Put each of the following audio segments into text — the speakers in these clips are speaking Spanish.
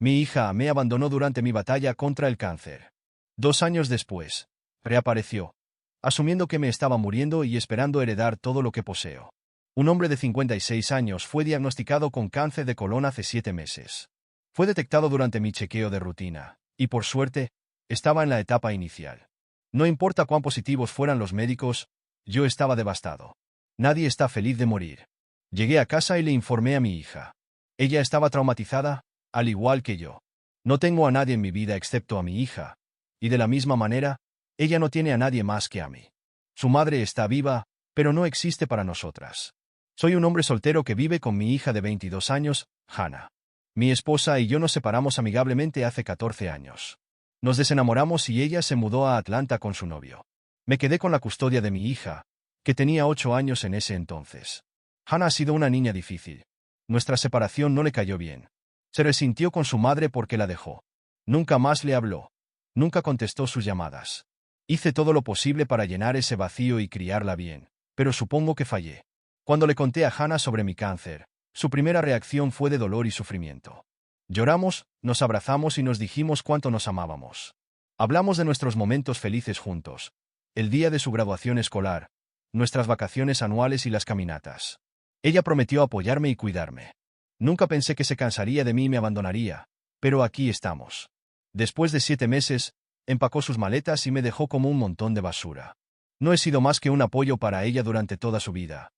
Mi hija me abandonó durante mi batalla contra el cáncer. 2 años después, reapareció, asumiendo que me estaba muriendo y esperando heredar todo lo que poseo. Un hombre de 56 años fue diagnosticado con cáncer de colon hace 7 meses. Fue detectado durante mi chequeo de rutina, y por suerte, estaba en la etapa inicial. No importa cuán positivos fueran los médicos, yo estaba devastado. Nadie está feliz de morir. Llegué a casa y le informé a mi hija. Ella estaba traumatizada, al igual que yo. No tengo a nadie en mi vida excepto a mi hija, y de la misma manera, ella no tiene a nadie más que a mí. Su madre está viva, pero no existe para nosotras. Soy un hombre soltero que vive con mi hija de 22 años, Hannah. Mi esposa y yo nos separamos amigablemente hace 14 años. Nos desenamoramos y ella se mudó a Atlanta con su novio. Me quedé con la custodia de mi hija, que tenía 8 años en ese entonces. Hannah ha sido una niña difícil. Nuestra separación no le cayó bien. Se resintió con su madre porque la dejó. Nunca más le habló. Nunca contestó sus llamadas. Hice todo lo posible para llenar ese vacío y criarla bien, pero supongo que fallé. Cuando le conté a Hannah sobre mi cáncer, su primera reacción fue de dolor y sufrimiento. Lloramos, nos abrazamos y nos dijimos cuánto nos amábamos. Hablamos de nuestros momentos felices juntos, el día de su graduación escolar, nuestras vacaciones anuales y las caminatas. Ella prometió apoyarme y cuidarme. Nunca pensé que se cansaría de mí y me abandonaría, pero aquí estamos. Después de 7 meses, empacó sus maletas y me dejó como un montón de basura. No he sido más que un apoyo para ella durante toda su vida.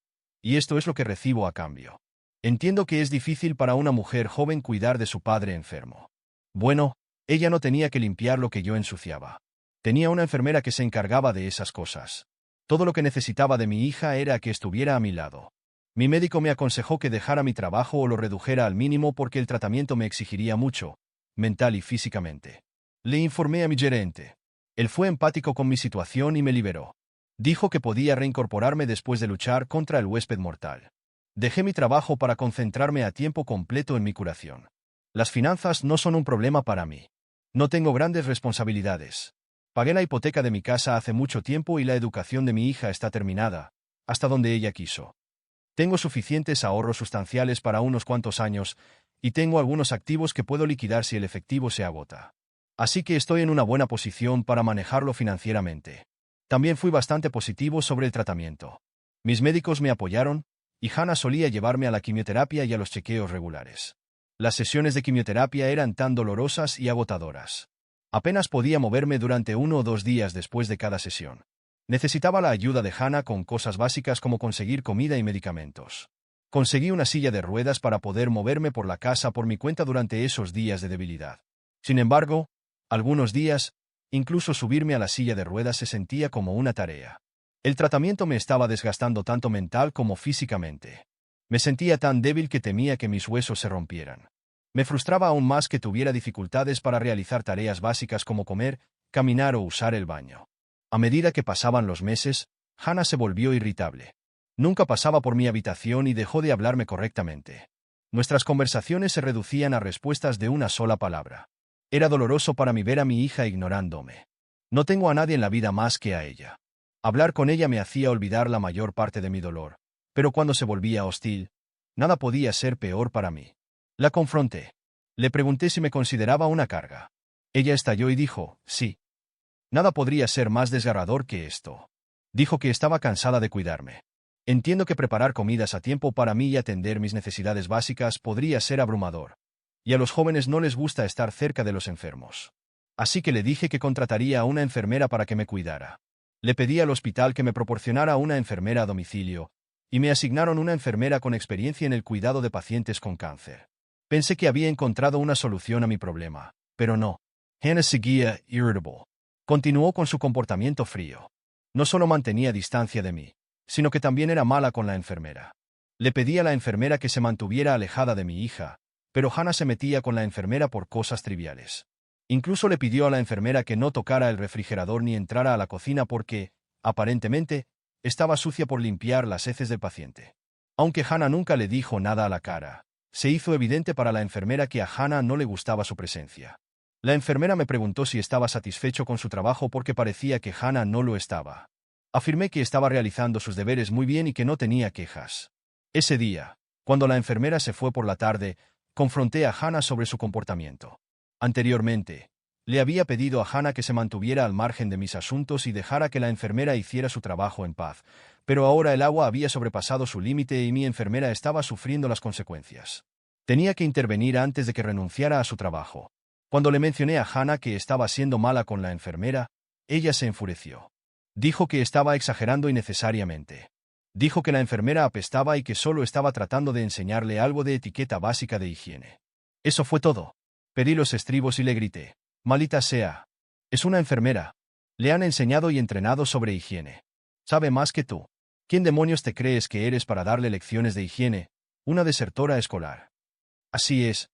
Y esto es lo que recibo a cambio. Entiendo que es difícil para una mujer joven cuidar de su padre enfermo. Bueno, ella no tenía que limpiar lo que yo ensuciaba. Tenía una enfermera que se encargaba de esas cosas. Todo lo que necesitaba de mi hija era que estuviera a mi lado. Mi médico me aconsejó que dejara mi trabajo o lo redujera al mínimo porque el tratamiento me exigiría mucho, mental y físicamente. Le informé a mi gerente. Él fue empático con mi situación y me liberó. Dijo que podía reincorporarme después de luchar contra el huésped mortal. Dejé mi trabajo para concentrarme a tiempo completo en mi curación. Las finanzas no son un problema para mí. No tengo grandes responsabilidades. Pagué la hipoteca de mi casa hace mucho tiempo y la educación de mi hija está terminada, hasta donde ella quiso. Tengo suficientes ahorros sustanciales para unos cuantos años, y tengo algunos activos que puedo liquidar si el efectivo se agota. Así que estoy en una buena posición para manejarlo financieramente. También fui bastante positivo sobre el tratamiento. Mis médicos me apoyaron, y Hannah solía llevarme a la quimioterapia y a los chequeos regulares. Las sesiones de quimioterapia eran tan dolorosas y agotadoras. Apenas podía moverme durante 1 o 2 días después de cada sesión. Necesitaba la ayuda de Hannah con cosas básicas como conseguir comida y medicamentos. Conseguí una silla de ruedas para poder moverme por la casa por mi cuenta durante esos días de debilidad. Sin embargo, algunos días, incluso subirme a la silla de ruedas se sentía como una tarea. El tratamiento me estaba desgastando tanto mental como físicamente. Me sentía tan débil que temía que mis huesos se rompieran. Me frustraba aún más que tuviera dificultades para realizar tareas básicas como comer, caminar o usar el baño. A medida que pasaban los meses, Hannah se volvió irritable. Nunca pasaba por mi habitación y dejó de hablarme correctamente. Nuestras conversaciones se reducían a respuestas de una sola palabra. Era doloroso para mí ver a mi hija ignorándome. No tengo a nadie en la vida más que a ella. Hablar con ella me hacía olvidar la mayor parte de mi dolor, pero cuando se volvía hostil, nada podía ser peor para mí. La confronté. Le pregunté si me consideraba una carga. Ella estalló y dijo, sí. Nada podría ser más desgarrador que esto. Dijo que estaba cansada de cuidarme. Entiendo que preparar comidas a tiempo para mí y atender mis necesidades básicas podría ser abrumador. Y a los jóvenes no les gusta estar cerca de los enfermos. Así que le dije que contrataría a una enfermera para que me cuidara. Le pedí al hospital que me proporcionara una enfermera a domicilio, y me asignaron una enfermera con experiencia en el cuidado de pacientes con cáncer. Pensé que había encontrado una solución a mi problema, pero no. Hannah seguía irritable. Continuó con su comportamiento frío. No solo mantenía distancia de mí, sino que también era mala con la enfermera. Le pedí a la enfermera que se mantuviera alejada de mi hija, pero Hannah se metía con la enfermera por cosas triviales. Incluso le pidió a la enfermera que no tocara el refrigerador ni entrara a la cocina porque, aparentemente, estaba sucia por limpiar las heces del paciente. Aunque Hannah nunca le dijo nada a la cara, se hizo evidente para la enfermera que a Hannah no le gustaba su presencia. La enfermera me preguntó si estaba satisfecho con su trabajo porque parecía que Hannah no lo estaba. Afirmé que estaba realizando sus deberes muy bien y que no tenía quejas. Ese día, cuando la enfermera se fue por la tarde, Confronté a Hannah sobre su comportamiento. Anteriormente, le había pedido a Hannah que se mantuviera al margen de mis asuntos y dejara que la enfermera hiciera su trabajo en paz, pero ahora el agua había sobrepasado su límite y mi enfermera estaba sufriendo las consecuencias. Tenía que intervenir antes de que renunciara a su trabajo. Cuando le mencioné a Hannah que estaba siendo mala con la enfermera, ella se enfureció. Dijo que estaba exagerando innecesariamente. Dijo que la enfermera apestaba y que solo estaba tratando de enseñarle algo de etiqueta básica de higiene. Eso fue todo. Pedí los estribos y le grité: «Maldita sea. Es una enfermera. Le han enseñado y entrenado sobre higiene. Sabe más que tú. ¿Quién demonios te crees que eres para darle lecciones de higiene? Una desertora escolar». «Así es»,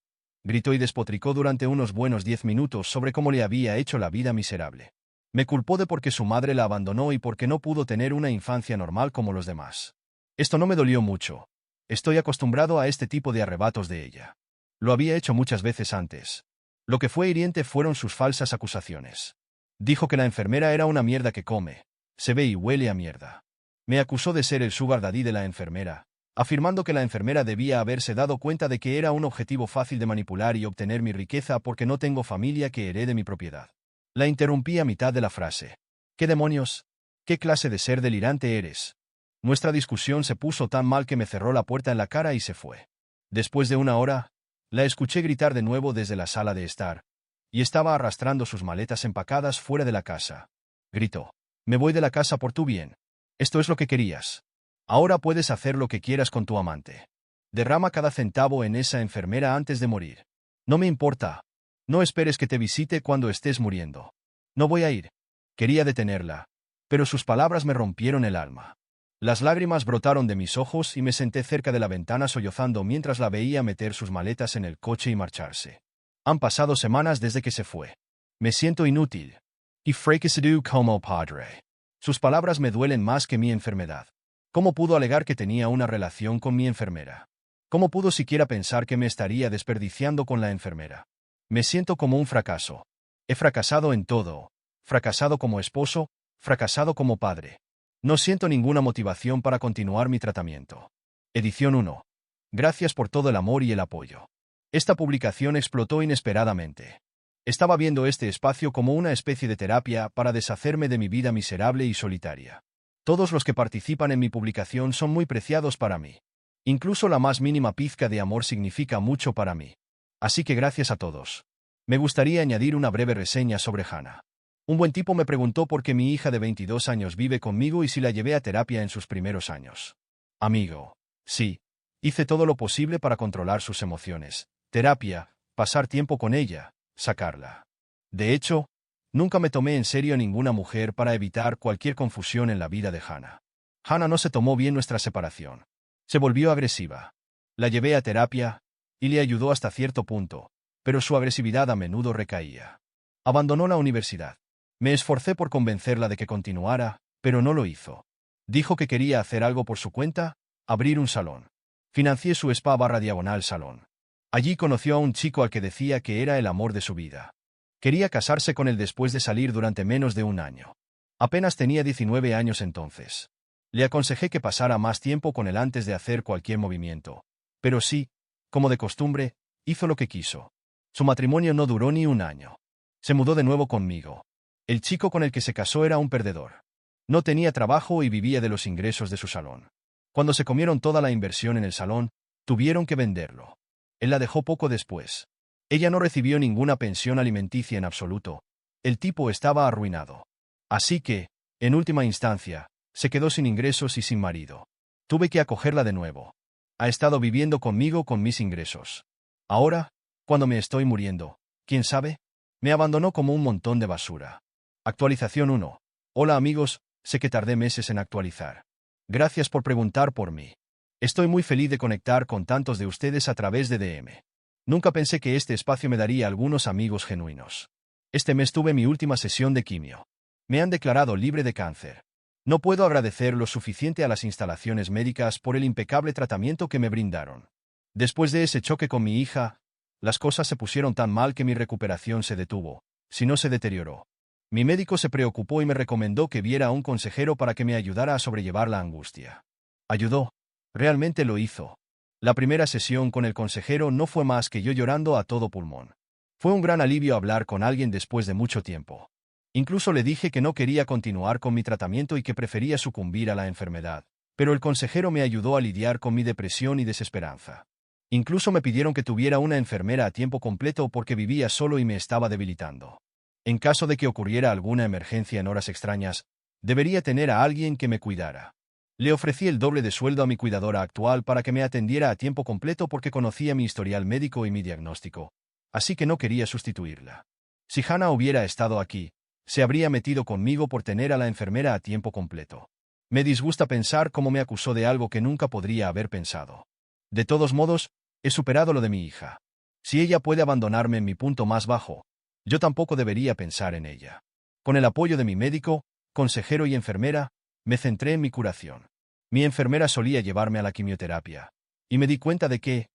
gritó y despotricó durante unos buenos 10 minutos sobre cómo le había hecho la vida miserable. Me culpó de porque su madre la abandonó y porque no pudo tener una infancia normal como los demás. Esto no me dolió mucho. Estoy acostumbrado a este tipo de arrebatos de ella. Lo había hecho muchas veces antes. Lo que fue hiriente fueron sus falsas acusaciones. Dijo que la enfermera era una mierda que come, se ve y huele a mierda. Me acusó de ser el sugar daddy de la enfermera, afirmando que la enfermera debía haberse dado cuenta de que era un objetivo fácil de manipular y obtener mi riqueza porque no tengo familia que herede mi propiedad. La interrumpí a mitad de la frase. «¿Qué demonios? ¿Qué clase de ser delirante eres?» Nuestra discusión se puso tan mal que me cerró la puerta en la cara y se fue. Después de una hora, la escuché gritar de nuevo desde la sala de estar, y estaba arrastrando sus maletas empacadas fuera de la casa. Gritó: «Me voy de la casa por tu bien. Esto es lo que querías. Ahora puedes hacer lo que quieras con tu amante. Derrama cada centavo en esa enfermera antes de morir. No me importa. No esperes que te visite cuando estés muriendo. No voy a ir». Quería detenerla, pero sus palabras me rompieron el alma. Las lágrimas brotaron de mis ojos y me senté cerca de la ventana sollozando mientras la veía meter sus maletas en el coche y marcharse. Han pasado semanas desde que se fue. Me siento inútil. Y fracasado como padre. Sus palabras me duelen más que mi enfermedad. ¿Cómo pudo alegar que tenía una relación con mi enfermera? ¿Cómo pudo siquiera pensar que me estaría desperdiciando con la enfermera? Me siento como un fracaso. He fracasado en todo. Fracasado como esposo, fracasado como padre. No siento ninguna motivación para continuar mi tratamiento. Edición 1. Gracias por todo el amor y el apoyo. Esta publicación explotó inesperadamente. Estaba viendo este espacio como una especie de terapia para deshacerme de mi vida miserable y solitaria. Todos los que participan en mi publicación son muy preciados para mí. Incluso la más mínima pizca de amor significa mucho para mí. Así que gracias a todos. Me gustaría añadir una breve reseña sobre Hannah. Un buen tipo me preguntó por qué mi hija de 22 años vive conmigo y si la llevé a terapia en sus primeros años. Amigo, sí. Hice todo lo posible para controlar sus emociones. Terapia, pasar tiempo con ella, sacarla. De hecho, nunca me tomé en serio a ninguna mujer para evitar cualquier confusión en la vida de Hannah. Hannah no se tomó bien nuestra separación. Se volvió agresiva. La llevé a terapia y le ayudó hasta cierto punto, pero su agresividad a menudo recaía. Abandonó la universidad. Me esforcé por convencerla de que continuara, pero no lo hizo. Dijo que quería hacer algo por su cuenta, abrir un salón. Financié su spa/salón. Allí conoció a un chico al que decía que era el amor de su vida. Quería casarse con él después de salir durante menos de un año. Apenas tenía 19 años entonces. Le aconsejé que pasara más tiempo con él antes de hacer cualquier movimiento. Pero sí, como de costumbre, hizo lo que quiso. Su matrimonio no duró ni un año. Se mudó de nuevo conmigo. El chico con el que se casó era un perdedor. No tenía trabajo y vivía de los ingresos de su salón. Cuando se comieron toda la inversión en el salón, tuvieron que venderlo. Él la dejó poco después. Ella no recibió ninguna pensión alimenticia en absoluto. El tipo estaba arruinado. Así que, en última instancia, se quedó sin ingresos y sin marido. Tuve que acogerla de nuevo. Ha estado viviendo conmigo con mis ingresos. Ahora, cuando me estoy muriendo, ¿quién sabe? Me abandonó como un montón de basura. Actualización 1. Hola amigos, sé que tardé meses en actualizar. Gracias por preguntar por mí. Estoy muy feliz de conectar con tantos de ustedes a través de DM. Nunca pensé que este espacio me daría algunos amigos genuinos. Este mes tuve mi última sesión de quimio. Me han declarado libre de cáncer. No puedo agradecer lo suficiente a las instalaciones médicas por el impecable tratamiento que me brindaron. Después de ese choque con mi hija, las cosas se pusieron tan mal que mi recuperación se detuvo, si no se deterioró. Mi médico se preocupó y me recomendó que viera a un consejero para que me ayudara a sobrellevar la angustia. Ayudó. Realmente lo hizo. La primera sesión con el consejero no fue más que yo llorando a todo pulmón. Fue un gran alivio hablar con alguien después de mucho tiempo. Incluso le dije que no quería continuar con mi tratamiento y que prefería sucumbir a la enfermedad, pero el consejero me ayudó a lidiar con mi depresión y desesperanza. Incluso me pidieron que tuviera una enfermera a tiempo completo porque vivía solo y me estaba debilitando. En caso de que ocurriera alguna emergencia en horas extrañas, debería tener a alguien que me cuidara. Le ofrecí el doble de sueldo a mi cuidadora actual para que me atendiera a tiempo completo porque conocía mi historial médico y mi diagnóstico, así que no quería sustituirla. Si Hannah hubiera estado aquí, se habría metido conmigo por tener a la enfermera a tiempo completo. Me disgusta pensar cómo me acusó de algo que nunca podría haber pensado. De todos modos, he superado lo de mi hija. Si ella puede abandonarme en mi punto más bajo, yo tampoco debería pensar en ella. Con el apoyo de mi médico, consejero y enfermera, me centré en mi curación. Mi enfermera solía llevarme a la quimioterapia, y me di cuenta de que,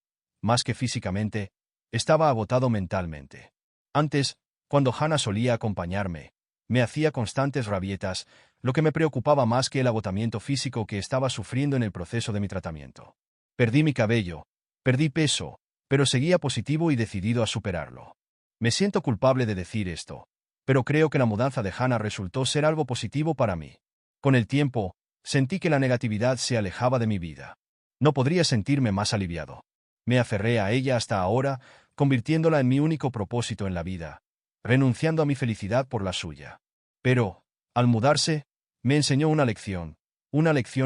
más que físicamente, estaba agotado mentalmente. Antes, cuando Hannah solía acompañarme, me hacía constantes rabietas, lo que me preocupaba más que el agotamiento físico que estaba sufriendo en el proceso de mi tratamiento. Perdí mi cabello, perdí peso, pero seguía positivo y decidido a superarlo. Me siento culpable de decir esto, pero creo que la mudanza de Hannah resultó ser algo positivo para mí. Con el tiempo, sentí que la negatividad se alejaba de mi vida. No podría sentirme más aliviado. Me aferré a ella hasta ahora, convirtiéndola en mi único propósito en la vida, renunciando a mi felicidad por la suya. Pero, al mudarse, me enseñó una lección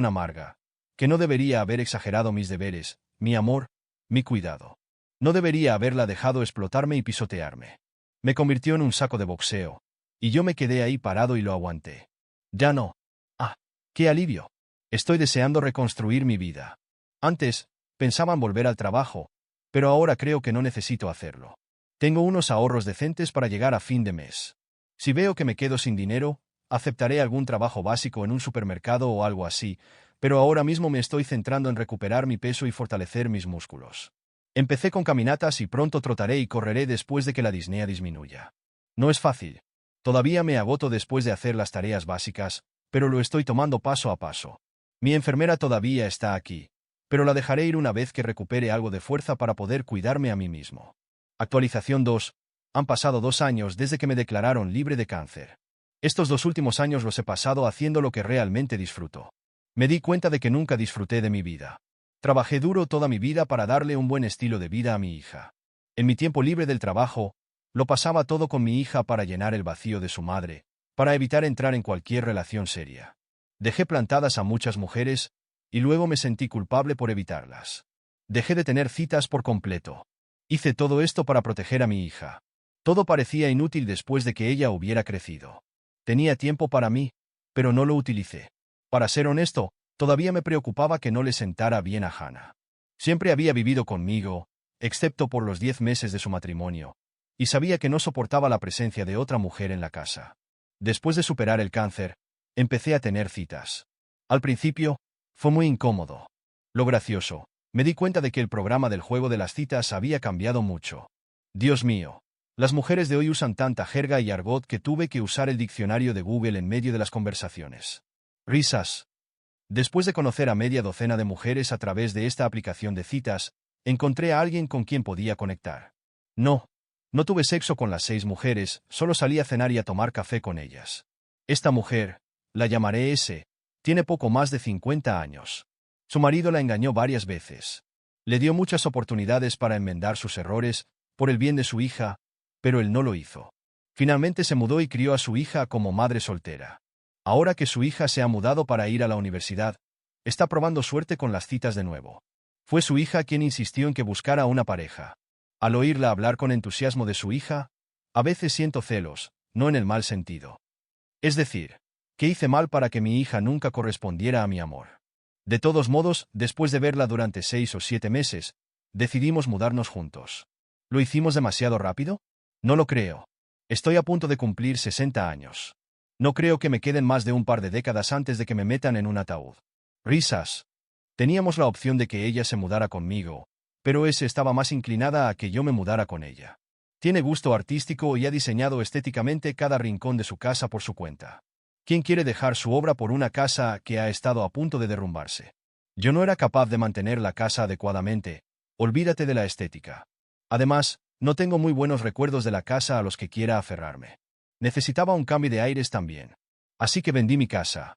amarga, que no debería haber exagerado mis deberes, mi amor, mi cuidado. No debería haberla dejado explotarme y pisotearme. Me convirtió en un saco de boxeo, y yo me quedé ahí parado y lo aguanté. Ya no. Ah, qué alivio. Estoy deseando reconstruir mi vida. Antes, pensaba en volver al trabajo, pero ahora creo que no necesito hacerlo. Tengo unos ahorros decentes para llegar a fin de mes. Si veo que me quedo sin dinero, aceptaré algún trabajo básico en un supermercado o algo así, pero ahora mismo me estoy centrando en recuperar mi peso y fortalecer mis músculos. Empecé con caminatas y pronto trotaré y correré después de que la disnea disminuya. No es fácil. Todavía me agoto después de hacer las tareas básicas, pero lo estoy tomando paso a paso. Mi enfermera todavía está aquí, pero la dejaré ir una vez que recupere algo de fuerza para poder cuidarme a mí mismo. Actualización 2. Han pasado 2 años desde que me declararon libre de cáncer. Estos 2 últimos años los he pasado haciendo lo que realmente disfruto. Me di cuenta de que nunca disfruté de mi vida. Trabajé duro toda mi vida para darle un buen estilo de vida a mi hija. En mi tiempo libre del trabajo, lo pasaba todo con mi hija para llenar el vacío de su madre, para evitar entrar en cualquier relación seria. Dejé plantadas a muchas mujeres, y luego me sentí culpable por evitarlas. Dejé de tener citas por completo. Hice todo esto para proteger a mi hija. Todo parecía inútil después de que ella hubiera crecido. Tenía tiempo para mí, pero no lo utilicé. Para ser honesto, todavía me preocupaba que no le sentara bien a Hannah. Siempre había vivido conmigo, excepto por los 10 meses de su matrimonio, y sabía que no soportaba la presencia de otra mujer en la casa. Después de superar el cáncer, empecé a tener citas. Al principio, fue muy incómodo. Lo gracioso, me di cuenta de que el programa del juego de las citas había cambiado mucho. Dios mío. Las mujeres de hoy usan tanta jerga y argot que tuve que usar el diccionario de Google en medio de las conversaciones. Risas. Después de conocer a media docena de mujeres a través de esta aplicación de citas, encontré a alguien con quien podía conectar. No tuve sexo con las 6 mujeres, solo salí a cenar y a tomar café con ellas. Esta mujer, la llamaré S, tiene poco más de 50 años. Su marido la engañó varias veces. Le dio muchas oportunidades para enmendar sus errores, por el bien de su hija, pero él no lo hizo. Finalmente se mudó y crió a su hija como madre soltera. Ahora que su hija se ha mudado para ir a la universidad, está probando suerte con las citas de nuevo. Fue su hija quien insistió en que buscara una pareja. Al oírla hablar con entusiasmo de su hija, a veces siento celos, no en el mal sentido. Es decir, que hice mal para que mi hija nunca correspondiera a mi amor. De todos modos, después de verla durante 6 o 7 meses, decidimos mudarnos juntos. ¿Lo hicimos demasiado rápido? No lo creo. Estoy a punto de cumplir 60 años. No creo que me queden más de un par de décadas antes de que me metan en un ataúd. Risas. Teníamos la opción de que ella se mudara conmigo, pero ese estaba más inclinada a que yo me mudara con ella. Tiene gusto artístico y ha diseñado estéticamente cada rincón de su casa por su cuenta. ¿Quién quiere dejar su obra por una casa que ha estado a punto de derrumbarse? Yo no era capaz de mantener la casa adecuadamente. Olvídate de la estética. Además, no tengo muy buenos recuerdos de la casa a los que quiera aferrarme. Necesitaba un cambio de aires también. Así que vendí mi casa.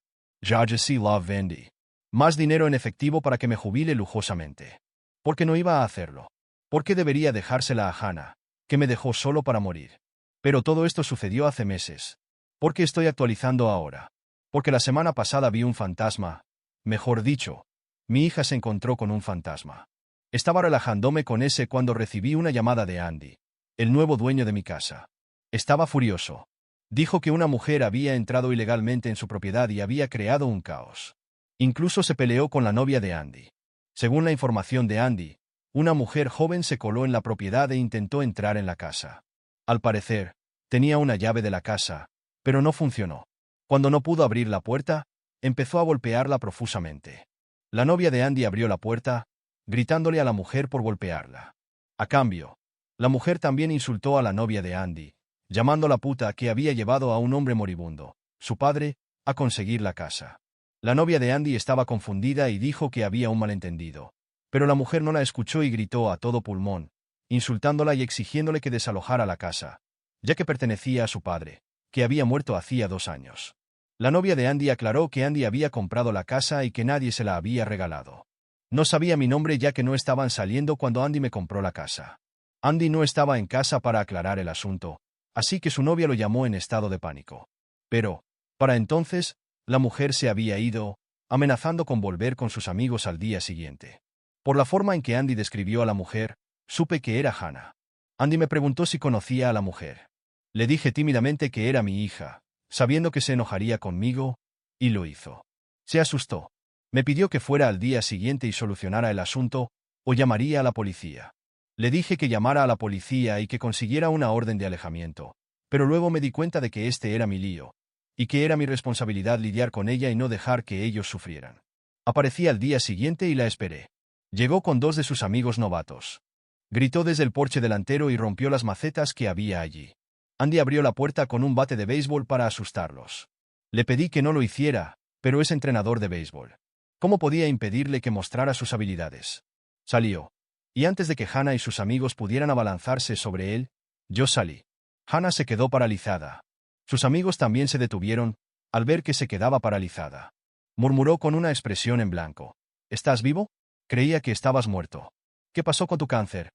Sí, Love vendí. Más dinero en efectivo para que me jubile lujosamente. Porque no iba a hacerlo. Porque debería dejársela a Hannah, que me dejó solo para morir. Pero todo esto sucedió hace meses. Porque estoy actualizando ahora. Porque la semana pasada vi un fantasma. Mejor dicho, mi hija se encontró con un fantasma. Estaba relajándome con ese cuando recibí una llamada de Andy, el nuevo dueño de mi casa. Estaba furioso. Dijo que una mujer había entrado ilegalmente en su propiedad y había creado un caos. Incluso se peleó con la novia de Andy. Según la información de Andy, una mujer joven se coló en la propiedad e intentó entrar en la casa. Al parecer, tenía una llave de la casa, pero no funcionó. Cuando no pudo abrir la puerta, empezó a golpearla profusamente. La novia de Andy abrió la puerta, gritándole a la mujer por golpearla. A cambio, la mujer también insultó a la novia de Andy, llamándola puta que había llevado a un hombre moribundo, su padre, a conseguir la casa. La novia de Andy estaba confundida y dijo que había un malentendido. Pero la mujer no la escuchó y gritó a todo pulmón, insultándola y exigiéndole que desalojara la casa, ya que pertenecía a su padre, que había muerto hacía 2 años. La novia de Andy aclaró que Andy había comprado la casa y que nadie se la había regalado. No sabía mi nombre ya que no estaban saliendo cuando Andy me compró la casa. Andy no estaba en casa para aclarar el asunto, así que su novia lo llamó en estado de pánico. Pero, para entonces, la mujer se había ido, amenazando con volver con sus amigos al día siguiente. Por la forma en que Andy describió a la mujer, supe que era Hannah. Andy me preguntó si conocía a la mujer. Le dije tímidamente que era mi hija, sabiendo que se enojaría conmigo, y lo hizo. Se asustó. Me pidió que fuera al día siguiente y solucionara el asunto, o llamaría a la policía. Le dije que llamara a la policía y que consiguiera una orden de alejamiento, pero luego me di cuenta de que este era mi lío, y que era mi responsabilidad lidiar con ella y no dejar que ellos sufrieran. Aparecí al día siguiente y la esperé. Llegó con 2 de sus amigos novatos. Gritó desde el porche delantero y rompió las macetas que había allí. Andy abrió la puerta con un bate de béisbol para asustarlos. Le pedí que no lo hiciera, pero es entrenador de béisbol. ¿Cómo podía impedirle que mostrara sus habilidades? Salió. Y antes de que Hannah y sus amigos pudieran abalanzarse sobre él, yo salí. Hannah se quedó paralizada. Sus amigos también se detuvieron, al ver que se quedaba paralizada. Murmuró con una expresión en blanco. ¿Estás vivo? Creía que estabas muerto. ¿Qué pasó con tu cáncer?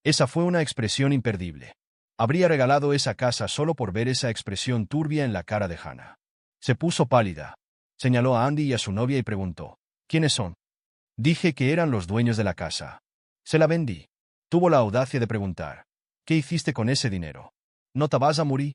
Esa fue una expresión imperdible. Habría regalado esa casa solo por ver esa expresión turbia en la cara de Hannah. Se puso pálida. Señaló a Andy y a su novia y preguntó, ¿quiénes son? Dije que eran los dueños de la casa. Se la vendí. Tuvo la audacia de preguntar, ¿qué hiciste con ese dinero? ¿No te vas a morir?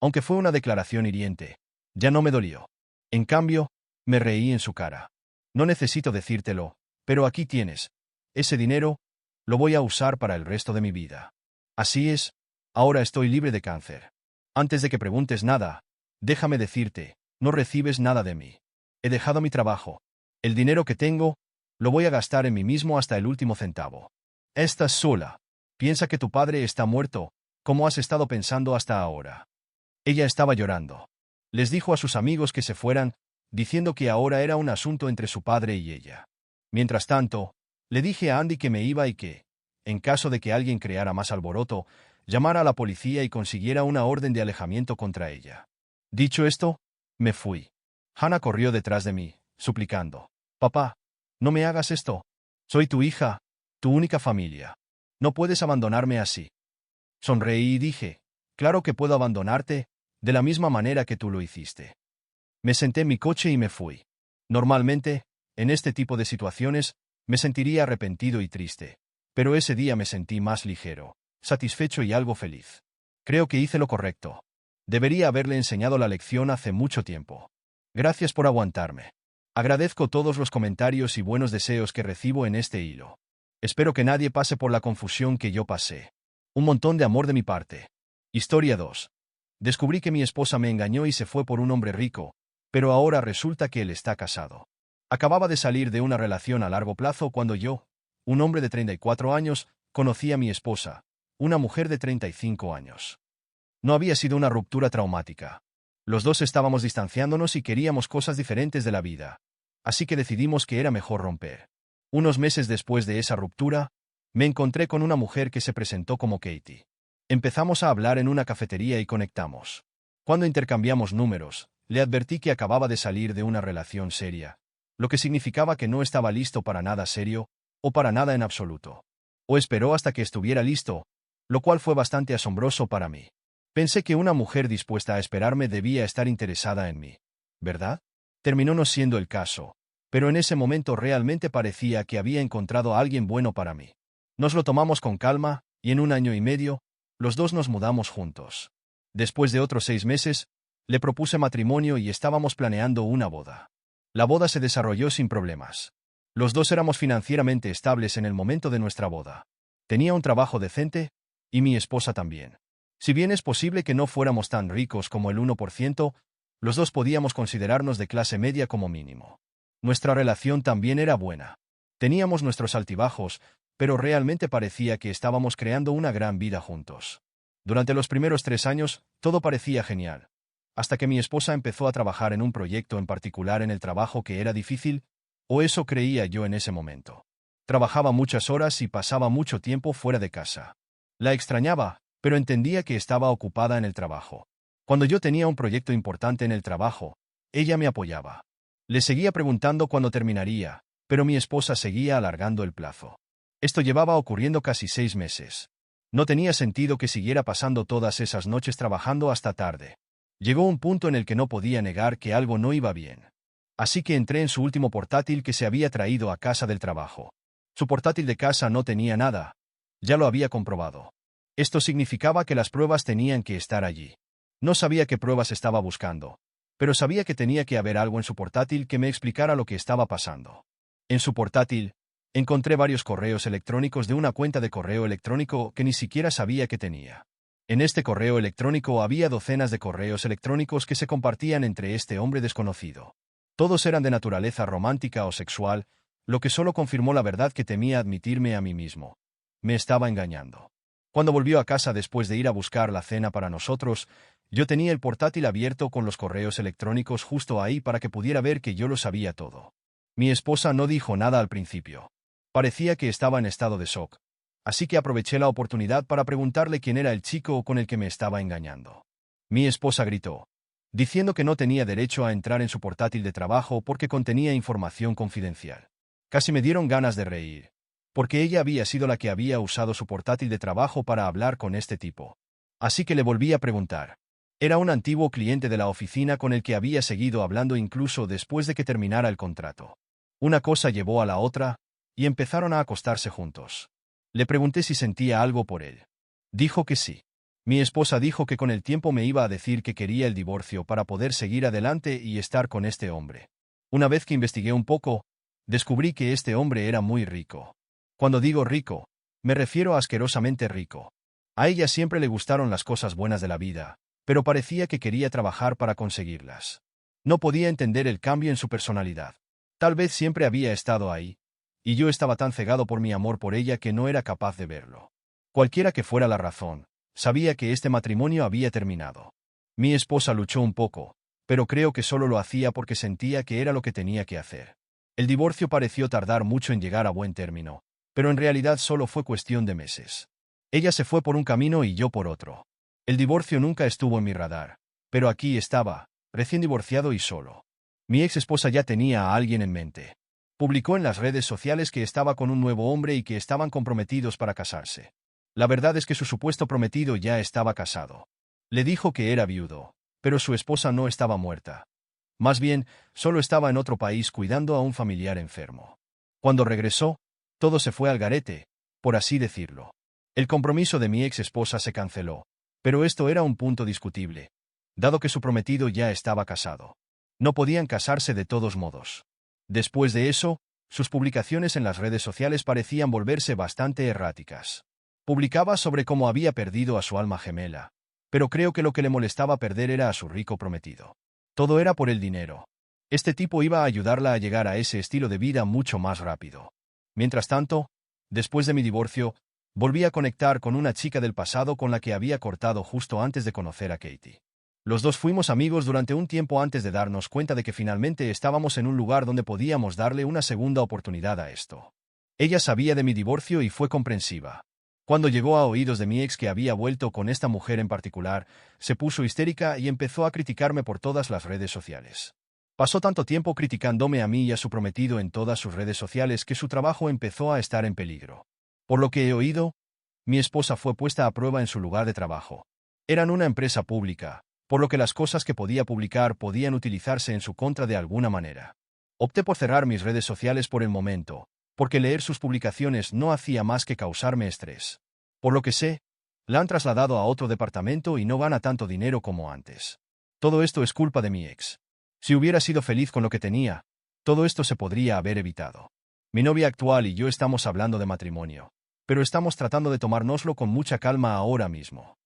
Aunque fue una declaración hiriente, ya no me dolió. En cambio, me reí en su cara. No necesito decírtelo, pero aquí tienes. Ese dinero, lo voy a usar para el resto de mi vida. Así es, ahora estoy libre de cáncer. Antes de que preguntes nada, déjame decirte, no recibes nada de mí. He dejado mi trabajo. El dinero que tengo, lo voy a gastar en mí mismo hasta el último centavo. Estás sola. Piensa que tu padre está muerto, como has estado pensando hasta ahora. Ella estaba llorando. Les dijo a sus amigos que se fueran, diciendo que ahora era un asunto entre su padre y ella. Mientras tanto, le dije a Andy que me iba y que, en caso de que alguien creara más alboroto, llamara a la policía y consiguiera una orden de alejamiento contra ella. Dicho esto, me fui. Hannah corrió detrás de mí, suplicando. Papá, no me hagas esto. Soy tu hija, tu única familia. No puedes abandonarme así. Sonreí y dije, claro que puedo abandonarte, de la misma manera que tú lo hiciste. Me senté en mi coche y me fui. Normalmente, en este tipo de situaciones, me sentiría arrepentido y triste. Pero ese día me sentí más ligero, satisfecho y algo feliz. Creo que hice lo correcto. Debería haberle enseñado la lección hace mucho tiempo. Gracias por aguantarme. Agradezco todos los comentarios y buenos deseos que recibo en este hilo. Espero que nadie pase por la confusión que yo pasé. Un montón de amor de mi parte. Historia 2. Descubrí que mi esposa me engañó y se fue por un hombre rico, pero ahora resulta que él está casado. Acababa de salir de una relación a largo plazo cuando yo, un hombre de 34 años, conocí a mi esposa, una mujer de 35 años. No había sido una ruptura traumática. Los dos estábamos distanciándonos y queríamos cosas diferentes de la vida. así que decidimos que era mejor romper. Unos meses después de esa ruptura, me encontré con una mujer que se presentó como Katie. Empezamos a hablar en una cafetería y conectamos. Cuando intercambiamos números, le advertí que acababa de salir de una relación seria, lo que significaba que no estaba listo para nada serio, o para nada en absoluto. O esperó hasta que estuviera listo, lo cual fue bastante asombroso para mí. Pensé que una mujer dispuesta a esperarme debía estar interesada en mí. ¿Verdad? Terminó no siendo el caso, pero en ese momento realmente parecía que había encontrado a alguien bueno para mí. Nos lo tomamos con calma, y en 1 año y medio, los dos nos mudamos juntos. Después de otros 6 meses, le propuse matrimonio y estábamos planeando una boda. La boda se desarrolló sin problemas. Los dos éramos financieramente estables en el momento de nuestra boda. Tenía un trabajo decente, y mi esposa también. Si bien es posible que no fuéramos tan ricos como el 1%, los dos podíamos considerarnos de clase media como mínimo. Nuestra relación también era buena. Teníamos nuestros altibajos, pero realmente parecía que estábamos creando una gran vida juntos. Durante los primeros 3 años, todo parecía genial. Hasta que mi esposa empezó a trabajar en un proyecto en particular en el trabajo que era difícil, o eso creía yo en ese momento. Trabajaba muchas horas y pasaba mucho tiempo fuera de casa. La extrañaba, pero entendía que estaba ocupada en el trabajo. Cuando yo tenía un proyecto importante en el trabajo, ella me apoyaba. Le seguía preguntando cuándo terminaría, pero mi esposa seguía alargando el plazo. Esto llevaba ocurriendo casi 6 meses. No tenía sentido que siguiera pasando todas esas noches trabajando hasta tarde. Llegó un punto en el que no podía negar que algo no iba bien. Así que entré en su último portátil que se había traído a casa del trabajo. Su portátil de casa no tenía nada. Ya lo había comprobado. Esto significaba que las pruebas tenían que estar allí. No sabía qué pruebas estaba buscando, pero sabía que tenía que haber algo en su portátil que me explicara lo que estaba pasando. En su portátil, encontré varios correos electrónicos de una cuenta de correo electrónico que ni siquiera sabía que tenía. En este correo electrónico había docenas de correos electrónicos que se compartían entre este hombre desconocido. Todos eran de naturaleza romántica o sexual, lo que solo confirmó la verdad que temía admitirme a mí mismo. Me estaba engañando. Cuando volvió a casa después de ir a buscar la cena para nosotros, yo tenía el portátil abierto con los correos electrónicos justo ahí para que pudiera ver que yo lo sabía todo. Mi esposa no dijo nada al principio. Parecía que estaba en estado de shock. Así que aproveché la oportunidad para preguntarle quién era el chico con el que me estaba engañando. Mi esposa gritó, diciendo que no tenía derecho a entrar en su portátil de trabajo porque contenía información confidencial. Casi me dieron ganas de reír, porque ella había sido la que había usado su portátil de trabajo para hablar con este tipo. Así que le volví a preguntar. Era un antiguo cliente de la oficina con el que había seguido hablando incluso después de que terminara el contrato. Una cosa llevó a la otra, y empezaron a acostarse juntos. Le pregunté si sentía algo por él. Dijo que sí. Mi esposa dijo que con el tiempo me iba a decir que quería el divorcio para poder seguir adelante y estar con este hombre. Una vez que investigué un poco, descubrí que este hombre era muy rico. Cuando digo rico, me refiero a asquerosamente rico. A ella siempre le gustaron las cosas buenas de la vida, pero parecía que quería trabajar para conseguirlas. No podía entender el cambio en su personalidad. Tal vez siempre había estado ahí, y yo estaba tan cegado por mi amor por ella que no era capaz de verlo. Cualquiera que fuera la razón, sabía que este matrimonio había terminado. Mi esposa luchó un poco, pero creo que solo lo hacía porque sentía que era lo que tenía que hacer. El divorcio pareció tardar mucho en llegar a buen término, pero en realidad solo fue cuestión de meses. Ella se fue por un camino y yo por otro. El divorcio nunca estuvo en mi radar, pero aquí estaba, recién divorciado y solo. Mi ex esposa ya tenía a alguien en mente. Publicó en las redes sociales que estaba con un nuevo hombre y que estaban comprometidos para casarse. La verdad es que su supuesto prometido ya estaba casado. Le dijo que era viudo, pero su esposa no estaba muerta. Más bien, solo estaba en otro país cuidando a un familiar enfermo. Cuando regresó, todo se fue al garete, por así decirlo. El compromiso de mi ex esposa se canceló, pero esto era un punto discutible, dado que su prometido ya estaba casado. No podían casarse de todos modos. Después de eso, sus publicaciones en las redes sociales parecían volverse bastante erráticas. Publicaba sobre cómo había perdido a su alma gemela, pero creo que lo que le molestaba perder era a su rico prometido. Todo era por el dinero. Este tipo iba a ayudarla a llegar a ese estilo de vida mucho más rápido. Mientras tanto, después de mi divorcio, volví a conectar con una chica del pasado con la que había cortado justo antes de conocer a Katie. Los dos fuimos amigos durante un tiempo antes de darnos cuenta de que finalmente estábamos en un lugar donde podíamos darle una segunda oportunidad a esto. Ella sabía de mi divorcio y fue comprensiva. Cuando llegó a oídos de mi ex que había vuelto con esta mujer en particular, se puso histérica y empezó a criticarme por todas las redes sociales. Pasó tanto tiempo criticándome a mí y a su prometido en todas sus redes sociales que su trabajo empezó a estar en peligro. Por lo que he oído, mi esposa fue puesta a prueba en su lugar de trabajo. Eran una empresa pública, por lo que las cosas que podía publicar podían utilizarse en su contra de alguna manera. Opté por cerrar mis redes sociales por el momento, porque leer sus publicaciones no hacía más que causarme estrés. Por lo que sé, la han trasladado a otro departamento y no gana tanto dinero como antes. Todo esto es culpa de mi ex. Si hubiera sido feliz con lo que tenía, todo esto se podría haber evitado. Mi novia actual y yo estamos hablando de matrimonio, pero estamos tratando de tomárnoslo con mucha calma ahora mismo.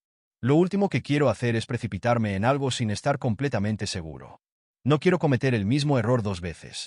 Lo último que quiero hacer es precipitarme en algo sin estar completamente seguro. No quiero cometer el mismo error dos veces.